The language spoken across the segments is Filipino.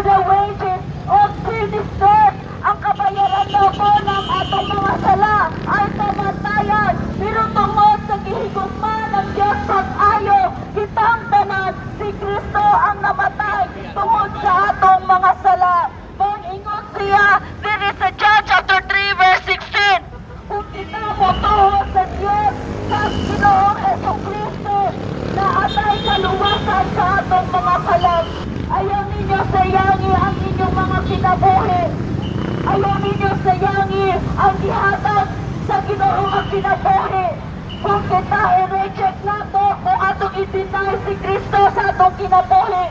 the wages of sin is death. Ang kabayaran na po ng atong mga sala ay kamatayan. Pero tungod sa gihigugma ng Diyos pag-ayo, kitang tanan, si Kristo ang namatay tungod sa atong mga sala. Mag-ingon siya diri sa John chapter 3 verse 16. Kung kita mo tuhod sa Diyos, sa Ginoong Jesucristo, na atay kaluwasan sa atong mga kalag. Ayaw ninyo sayangi ang inyong mga kinabuhi. Ayaw ninyo sayangi ang gihatag sa Ginoong ang kinabuhi. Kung kita i-reject nato, kung atong i-deny si Kristo sa atong kinabuhi,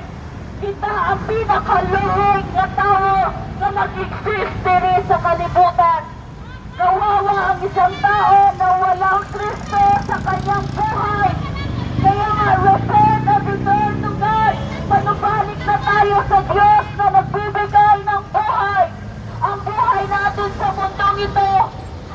kita ang pinakaluhig na tao na nag-exist diri sa kalibutan. Kawawa ang isang tao na walang Kristo sa kanyang buhay. Kaya nga, repent and return to God. Manubalik na tayo sa Diyos na nagbibigay ng buhay. Ang buhay natin sa mundong ito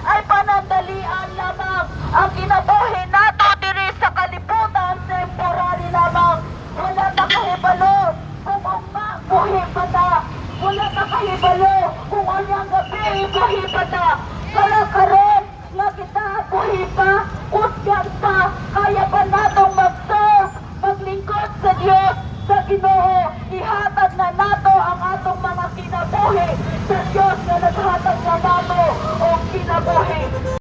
ay panandalian lamang. Ang kinabuhi nato diri sa kalibutan, temporary lamang. Wala na kahibalo kung ugma, buhi pa ta. Wala na kahibalo kung anyang gabi, buhi pa ta. Kaya karon nga kita buhi pa, usgan pa, kaya pa natong